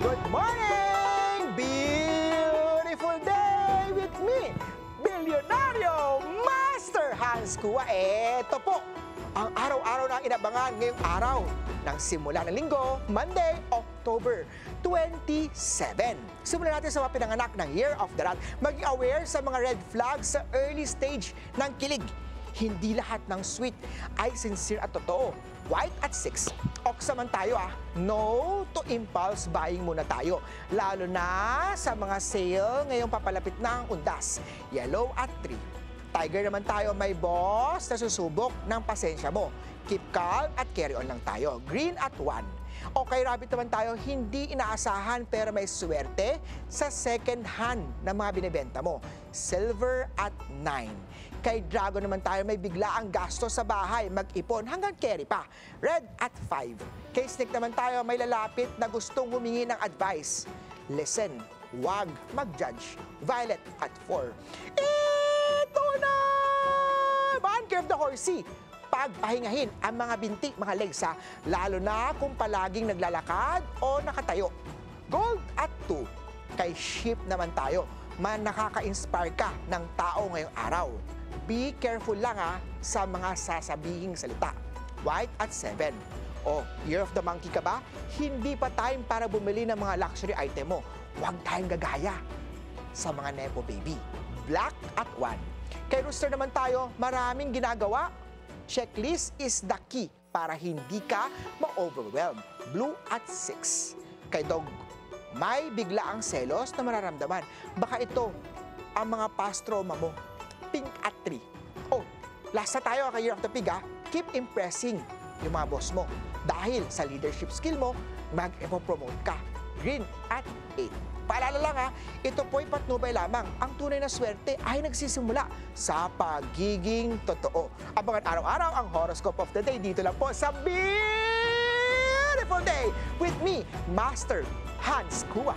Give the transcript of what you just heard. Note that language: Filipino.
Good morning! Beautiful day with me, Bilyonaryo Master Hans Kua. Ito po, ang araw-araw na inabangan ngayong araw ng simula ng linggo, Monday, October 27. Simulan natin sa mga pinanganak ng Year of the Rat. Maging aware sa mga red flags sa early stage ng kilig. Hindi lahat ng sweet ay sincere at totoo. White at 6. Oksa man tayo No to impulse buying muna tayo. Lalo na sa mga sale ngayong papalapit na ang undas. Yellow at 3. Tiger naman tayo, may boss na susubok ng pasensya mo. Keep calm at carry on lang tayo. Green at 1. Okay, rabbit naman tayo, hindi inaasahan pero may swerte sa second hand na mga binibenta mo. Silver at 9. Kay dragon naman tayo, may bigla ang gasto sa bahay, mag-ipon hanggang carry pa. Red at 5. Kay snake naman tayo, may lalapit na gustong humingi ng advice. Listen, wag mag-judge. Violet at 4. Ito na! Banker of the horsey. Pagpahingahin ang mga binti, mga legs lalo na kung palaging naglalakad o nakatayo. Gold at 2. Kay sheep naman tayo, nakaka-inspire ka ng tao ngayong araw. Be careful lang sa mga sasabihing salita. White at 7. Year of the monkey ka ba? Hindi pa time para bumili ng mga luxury item mo. Huwag tayong gagaya sa mga nepo baby. Black at 1. Kay rooster naman tayo, maraming ginagawa. Checklist is the key para hindi ka ma-overwhelm. Blue at 6. Kay dog, may bigla ang selos na mararamdaman. Baka ito ang mga past trauma mo. Pink at 3. Last na tayo kay Year of the Pig Keep impressing yung mga boss mo. Dahil sa leadership skill mo, mag-promote ka. Green at 8. Paalala lang ito po'y patnubay lamang. Ang tunay na swerte ay nagsisimula sa pagiging totoo. Abangan araw-araw ang horoscope of the day dito lang po sa Beautiful Day with me, Master Hans Kua.